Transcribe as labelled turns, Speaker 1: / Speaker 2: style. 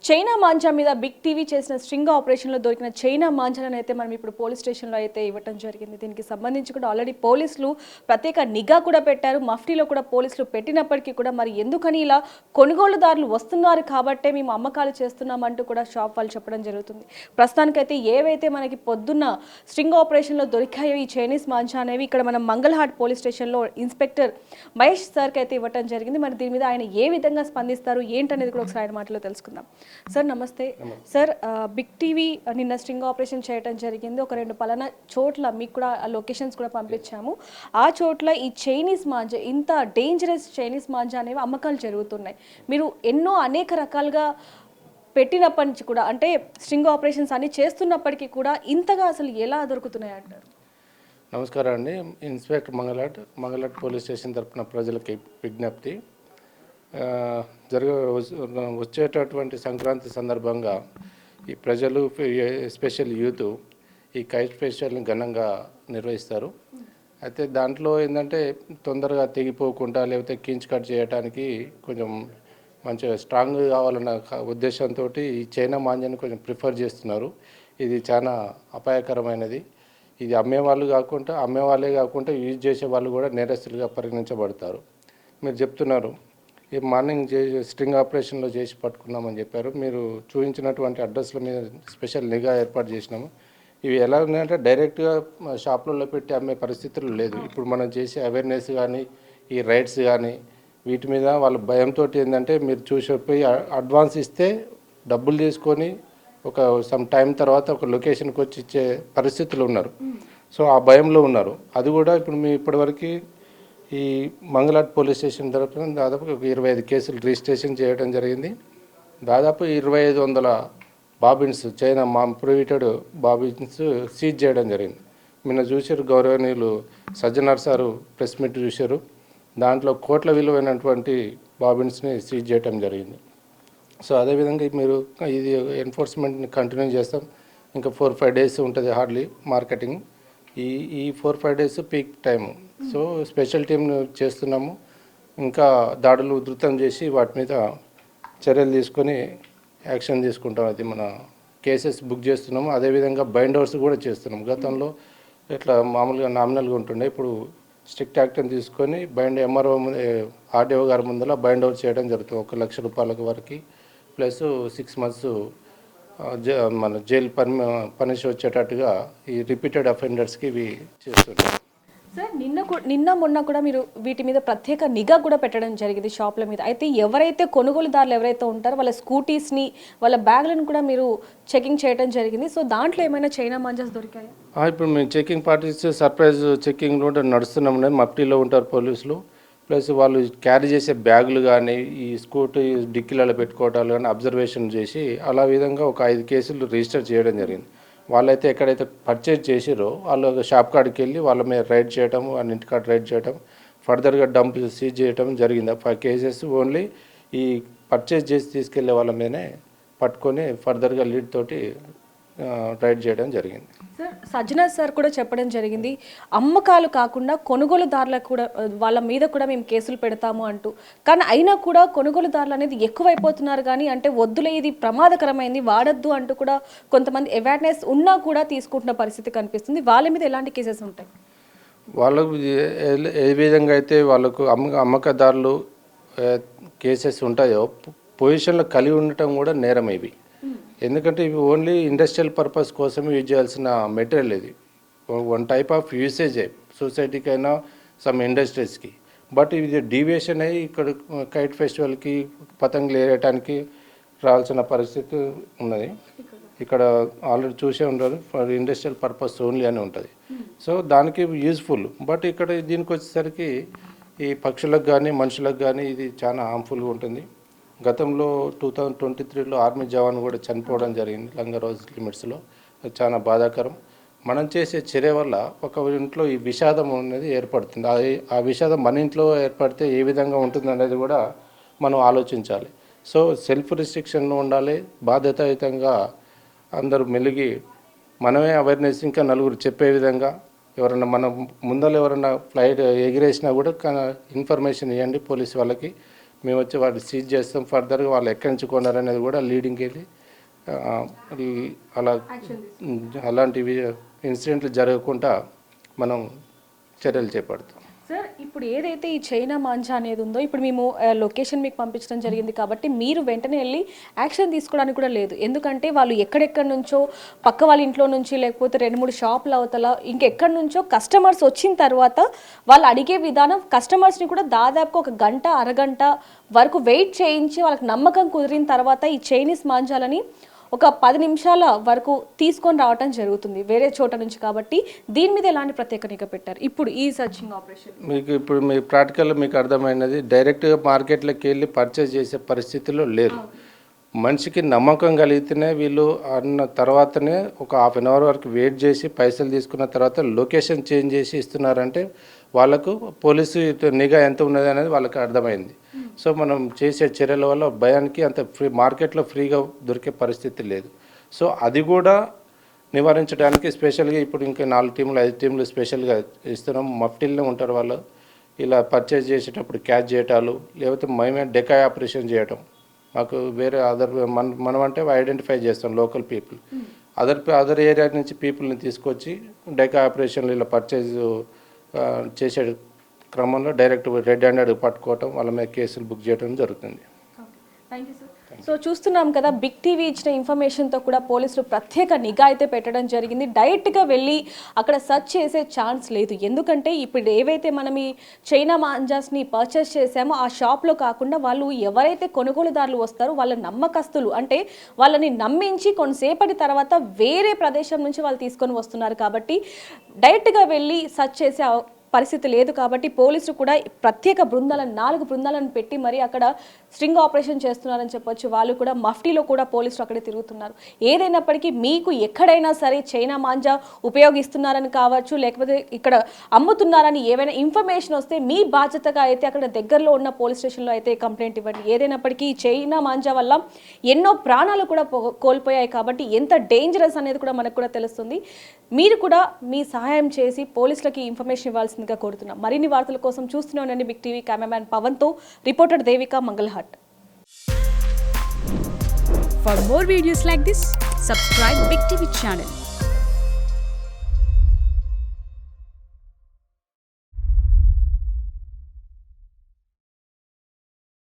Speaker 1: China manja మీద big TV చేసిన string ఆపరేషన్లో దొరికిన చైనా మాంజాలను అయితే మనం ఇప్పుడు పోలీస్ స్టేషన్లో అయితే ఇవ్వటం జరిగింది. దీనికి సంబంధించి కూడా ఆల్రెడీ పోలీసులు ప్రత్యేక నిఘా కూడా పెట్టారు. మఫ్టీలో కూడా పోలీసులు పెట్టినప్పటికీ కూడా మరి ఎందుకని ఇలా కొనుగోలుదారులు వస్తున్నారు కాబట్టే మేము అమ్మకాలు చేస్తున్నామంటూ కూడా షాప్ వాళ్ళు చెప్పడం జరుగుతుంది. ప్రస్తుతానికైతే ఏవైతే మనకి పొద్దున్న స్ట్రింగ్ ఆపరేషన్లో దొరికాయో ఈ చైనీస్ మాంజా అనేవి ఇక్కడ మనం మంగళహాట్ పోలీస్ స్టేషన్లో ఇన్స్పెక్టర్ మహేష్ సార్కి అయితే ఇవ్వటం జరిగింది. మరి దీని మీద ఆయన ఏ విధంగా స్పందిస్తారు ఏంటనేది కూడా ఒకసారి ఆయన మాటలో తెలుసుకుందాం. సార్ నమస్తే సార్. బిగ్ టీవీ నిన్న స్ట్రింగ్ ఆపరేషన్ చేయడం జరిగింది. ఒక 2 పలానా చోట్ల మీకు కూడా లొకేషన్స్ కూడా పంపించాము. ఆ చోట్ల ఈ చైనీస్ మాంజా, ఇంత డేంజరస్ చైనీస్ మాంజా అనేవి అమ్మకాలు జరుగుతున్నాయి. మీరు అనేక రకాలుగా పెట్టినప్పటి నుంచి కూడా, అంటే స్ట్రింగ్ ఆపరేషన్స్ అన్ని చేస్తున్నప్పటికీ కూడా ఇంతగా అసలు ఎలా దొరుకుతున్నాయి అంటారు?
Speaker 2: నమస్కారం అండి. ఇన్స్పెక్టర్ మంగళాట్ పోలీస్ స్టేషన్ తరఫున ప్రజలకి విజ్ఞప్తి. వచ్చేటటువంటి సంక్రాంతి సందర్భంగా ఈ ప్రజలు, ఎస్పెషల్ యూత్, ఈ కైట్ ఫెస్టివల్ని ఘనంగా నిర్వహిస్తారు. అయితే దాంట్లో ఏంటంటే తొందరగా తెగిపోకుండా లేకపోతే కించ్ కట్ చేయడానికి కొంచెం మంచిగా స్ట్రాంగ్ కావాలన్న ఉద్దేశంతో ఈ చైనా మాంజాని కొంచెం ప్రిఫర్ చేస్తున్నారు. ఇది చాలా అపాయకరమైనది. ఇది అమ్మేవాళ్ళే కాకుండా యూజ్ చేసే వాళ్ళు కూడా నేరస్తులుగా పరిగణించబడతారు. మీరు చెప్తున్నారు ఈ మార్నింగ్ స్ట్రింగ్ ఆపరేషన్లో చేసి పట్టుకున్నామని చెప్పారు. మీరు చూపించినటువంటి అడ్రస్ల మీద స్పెషల్ నిఘా ఏర్పాటు చేసినాము. ఇవి ఎలా ఉన్నాయంటే డైరెక్ట్గా షాపులలో పెట్టి అమ్మే పరిస్థితులు లేదు. ఇప్పుడు మనం చేసే అవేర్నెస్ కానీ ఈ రైడ్స్ కానీ వీటి మీద వాళ్ళ భయంతో ఏంటంటే మీరు చూసిపోయి అడ్వాన్స్ ఇస్తే డబ్బులు తీసుకొని ఒక సమ్ టైం తర్వాత ఒక లొకేషన్కి వచ్చి ఇచ్చే పరిస్థితులు ఉన్నారు. సో ఆ భయంలో ఉన్నారు. అది కూడా ఇప్పుడు మీ ఇప్పటివరకు ఈ మంగళాట్ పోలీస్ స్టేషన్ తరఫున దాదాపు 25 కేసులు రిజిస్ట్రేషన్ చేయడం జరిగింది. దాదాపు 2500 bobbins, China prohibited bobbins seize చేయడం జరిగింది. నిన్న చూశారు గౌరవనీయులు సజ్జనార్ సారు ప్రెస్ మీట్ చూశారు. దాంట్లో కోట్ల విలువైనటువంటి బాబిన్స్ని సీజ్ చేయడం జరిగింది. సో అదేవిధంగా మీరు ఇది ఎన్ఫోర్స్మెంట్ని కంటిన్యూ చేస్తాం. ఇంకా 4-5 డేస్ ఉంటుంది హార్డ్లీ మార్కెటింగ్. ఈ 4-5 days peak time. So special టీంను చేస్తున్నాము. ఇంకా దాడులు ఉధృతం చేసి వాటి మీద చర్యలు తీసుకొని యాక్షన్ తీసుకుంటాం. అది మన కేసెస్ బుక్ చేస్తున్నాము. అదేవిధంగా బైండ్ ఓవర్స్ కూడా చేస్తున్నాము. గతంలో ఇట్లా మామూలుగా నామినల్గా ఉంటుండే, ఇప్పుడు స్ట్రిక్ట్ యాక్షన్ తీసుకొని బైండ్ ఎంఆర్ఓ ఆర్డీఓ గారి ముందర బైండ్ ఓవర్ చేయడం జరుగుతుంది. 1 లక్ష రూపాయల వరకు ప్లస్ 6 months మన జైలు పనిష్ వచ్చేటట్టుగా ఈ రిపీటెడ్ అఫెండర్స్కి ఇవి చేస్తుంటారు.
Speaker 1: సార్ నిన్న మొన్న కూడా మీరు వీటి మీద ప్రత్యేక నిఘా కూడా పెట్టడం జరిగింది షాపుల మీద. అయితే ఎవరైతే కొనుగోలుదారులు ఎవరైతే ఉంటారో వాళ్ళ స్కూటీస్ని, వాళ్ళ బ్యాగ్లను కూడా మీరు చెకింగ్ చేయడం జరిగింది. సో దాంట్లో ఏమైనా చైనా మాంజాస్ దొరికాయి?
Speaker 2: ఇప్పుడు మేము చెకింగ్ పార్టీస్ సర్ప్రైజ్ చెకింగ్లో నడుస్తున్నాం. మఫ్టీలో ఉంటారు పోలీసులు. ప్లస్ వాళ్ళు క్యారీ చేసే బ్యాగులు కానీ ఈ స్కూటీ డిక్కీలలో పెట్టుకోవటాలు కానీ అబ్జర్వేషన్ చేసి అలా విధంగా ఒక 5 కేసులు రిజిస్టర్ చేయడం జరిగింది. వాళ్ళైతే ఎక్కడైతే పర్చేజ్ చేసిరో వాళ్ళు షాప్ కాడికి వెళ్ళి వాళ్ళ మీద రైడ్ చేయడం, వాళ్ళ ఇంటికాడ రైడ్ చేయడం, ఫర్దర్గా డంప్ సీజ్ చేయడం జరిగింది. 5 కేసెస్ ఓన్లీ ఈ పర్చేజ్ చేసి తీసుకెళ్లే వాళ్ళ మీదనే పట్టుకొని ఫర్దర్గా లీడ్ తోటి రైడ్ చేయడం జరిగింది.
Speaker 1: సార్ సజ్జనార్ సార్ కూడా చెప్పడం జరిగింది, అమ్మకాలు కాకుండా కొనుగోలుదారులకు కూడా వాళ్ళ మీద కూడా మేము కేసులు పెడతాము అంటూ. కానీ అయినా కూడా కొనుగోలుదారులు అనేది ఎక్కువైపోతున్నారు. కానీ అంటే వద్దులే ఇది ప్రమాదకరమైంది వాడద్దు అంటూ కూడా కొంతమంది అవేర్నెస్ ఉన్నా కూడా తీసుకుంటున్న పరిస్థితి కనిపిస్తుంది. వాళ్ళ మీద ఎలాంటి కేసెస్ ఉంటాయి?
Speaker 2: వాళ్ళకు ఏ విధంగా అయితే వాళ్ళకు అమ్మకదారులు కేసెస్ ఉంటాయో పొజిషన్లో కలిగి ఉండటం కూడా నేరం ఇవి. ఎందుకంటే ఇవి ఓన్లీ ఇండస్ట్రియల్ పర్పస్ కోసం యూజ్ చేయాల్సిన మెటీరియల్. ఇది 1 టైప్ ఆఫ్ యూసేజ్ సొసైటీకైనా సమ్ ఇండస్ట్రీస్కి. బట్ ఇది డీవియేషన్ అయ్యి ఇక్కడ కైట్ ఫెస్టివల్కి పతంగులు ఏరేయడానికి రావాల్సిన పరిస్థితి ఉన్నది. ఇక్కడ ఆల్రెడీ చూసే ఉంటారు ఫర్ ఇండస్ట్రియల్ పర్పస్ ఓన్లీ అని ఉంటుంది. సో దానికి యూజ్ఫుల్. బట్ ఇక్కడ దీనికి వచ్చేసరికి ఈ పక్షులకు కానీ మనుషులకు కానీ ఇది చాలా హార్మ్ఫుల్గా ఉంటుంది. గతంలో 2023లో ఆర్మీ జవాన్ కూడా చనిపోవడం జరిగింది లంగరోజ్ లిమిట్స్లో. అది చాలా బాధాకరం. మనం చేసే చర్య వల్ల ఒక ఇంట్లో ఈ విషాదం అనేది ఏర్పడుతుంది. ఆ విషాదం మన ఇంట్లో ఏర్పడితే ఏ విధంగా ఉంటుంది అనేది కూడా మనం ఆలోచించాలి. సో సెల్ఫ్ రిస్ట్రిక్షన్లో ఉండాలి. బాధ్యతాయుతంగా అందరూ మెలిగి మనమే అవేర్నెస్ ఇంకా నలుగురు చెప్పే విధంగా, ఎవరైనా మన ఎవరైనా ఫ్లైట్ ఎగిరేసినా కూడా ఇన్ఫర్మేషన్ ఇవ్వండి పోలీసు వాళ్ళకి. మేము వచ్చి వాళ్ళు సీజ్ చేస్తాం, ఫర్దర్గా వాళ్ళు ఎక్కడి నుంచి కొన్నారనేది కూడా లీడింగ్కి వెళ్ళి అలా అలాంటివి ఇన్సిడెంట్లు జరగకుండా మనం చర్యలు చేపడతాం.
Speaker 1: సార్ ఇప్పుడు ఏదైతే ఈ చైనా మాంజా అనేది ఉందో ఇప్పుడు మేము లొకేషన్ మీకు పంపించడం జరిగింది కాబట్టి మీరు వెంటనే వెళ్ళి యాక్షన్ తీసుకోవడానికి కూడా లేదు. ఎందుకంటే వాళ్ళు ఎక్కడెక్కడి నుంచో పక్క వాళ్ళ ఇంట్లో నుంచి లేకపోతే 2-3 షాపుల అవతల ఇంకెక్కడి నుంచో కస్టమర్స్ వచ్చిన తర్వాత వాళ్ళు అడిగే విధానం కస్టమర్స్ని కూడా దాదాపు ఒక గంట అరగంట వరకు వెయిట్ చేయించి వాళ్ళకి నమ్మకం కుదిరిన తర్వాత ఈ చైనీస్ మాంజాలని ఒక 10 నిమిషాల వరకు తీసుకొని రావటం జరుగుతుంది వేరే చోట నుంచి. కాబట్టి దీని మీద ఎలాంటి ప్రత్యేక నిఘా పెట్టారు ఇప్పుడు ఈ సర్చింగ్ ఆపరేషన్?
Speaker 2: మీకు ఇప్పుడు మీ ప్రాక్టికల్లో మీకు అర్థమైనది, డైరెక్ట్గా మార్కెట్లోకి వెళ్ళి పర్చేజ్ చేసే పరిస్థితిలో లేరు. మనిషికి నమ్మకం కలిగితేనే వీళ్ళు అన్న తర్వాతనే ఒక హాఫ్ అన్ అవర్ వరకు వెయిట్ చేసి పైసలు తీసుకున్న తర్వాత లొకేషన్ చేంజ్ చేసి ఇస్తున్నారంటే వాళ్ళకు పోలీసు నిఘా ఎంత ఉన్నది అనేది వాళ్ళకి అర్థమైంది. సో మనం చేసే చర్యల వల్ల భయానికి అంత మార్కెట్లో ఫ్రీగా దొరికే పరిస్థితి లేదు. సో అది కూడా నివారించడానికి స్పెషల్గా ఇప్పుడు ఇంకా 4 టీంలు 5 టీంలు స్పెషల్గా ఇస్తున్నాం. మఫ్టీల్లో ఉంటారు వాళ్ళు. ఇలా పర్చేజ్ చేసేటప్పుడు క్యాచ్ చేయటాలు లేకపోతే మేమే డెకాయ్ ఆపరేషన్ చేయటం. మాకు వేరే మనం అంటే ఐడెంటిఫై చేస్తాం లోకల్ పీపుల్. అదర్ ఏరియా నుంచి పీపుల్ని తీసుకొచ్చి డెకా ఆపరేషన్లు ఇలా పర్చేజ్ చేసే క్రమంలో డైరెక్ట్ రెడ్ హ్యాండెడ్ పట్టుకోవటం, వాళ్ళ మీద కేసులు బుక్ చేయడం జరుగుతుంది.
Speaker 1: Thank you sir. సో చూస్తున్నాం కదా, బిగ్ టీవీ ఇచ్చిన ఇన్ఫర్మేషన్తో కూడా పోలీసులు ప్రత్యేక నిఘా అయితే పెట్టడం జరిగింది. డైరెక్ట్గా వెళ్ళి అక్కడ సెర్చ్ చేసే ఛాన్స్ లేదు. ఎందుకంటే ఇప్పుడు ఏవైతే మనం ఈ చైనా మాంజాస్ని పర్చేస్ చేసామో ఆ షాప్లో కాకుండా వాళ్ళు ఎవరైతే కొనుగోలుదారులు వస్తారో వాళ్ళ నమ్మకస్తులు, అంటే వాళ్ళని నమ్మించి కొంతసేపటి తర్వాత వేరే ప్రదేశం నుంచి వాళ్ళు తీసుకొని వస్తున్నారు. కాబట్టి డైరెక్ట్గా వెళ్ళి సెర్చ్ చేసే పరిస్థితి లేదు. కాబట్టి పోలీసులు కూడా ప్రత్యేక బృందాలను 4 బృందాలను పెట్టి మరి అక్కడ స్ట్రింగ్ ఆపరేషన్ చేస్తున్నారని చెప్పొచ్చు. వాళ్ళు కూడా మఫ్టీలో కూడా పోలీసులు అక్కడే తిరుగుతున్నారు. ఏదైనప్పటికీ మీకు ఎక్కడైనా సరే చైనా మాంజా ఉపయోగిస్తున్నారని కావచ్చు, లేకపోతే ఇక్కడ అమ్ముతున్నారని ఏవైనా ఇన్ఫర్మేషన్ వస్తే మీ బాధ్యతగా అయితే అక్కడ దగ్గరలో ఉన్న పోలీస్ స్టేషన్లో అయితే కంప్లైంట్ ఇవ్వండి. ఏదైనప్పటికీ చైనా మాంజా వల్ల ఎన్నో ప్రాణాలు కూడా కోల్పోయాయి. కాబట్టి ఎంత డేంజరస్ అనేది కూడా మనకు కూడా తెలుస్తుంది. మీరు కూడా మీ సహాయం చేసి పోలీసులకి ఇన్ఫర్మేషన్ ఇవ్వాల్సిందిగా కోరుతున్నాం. మరిన్ని వార్తల కోసం చూస్తూనే ఉండండి బిగ్ టీవీ. కెమెరామ్యాన్ పవన్తో reporter Devika, Mangalhat.
Speaker 3: For more videos like this, subscribe Big TV channel.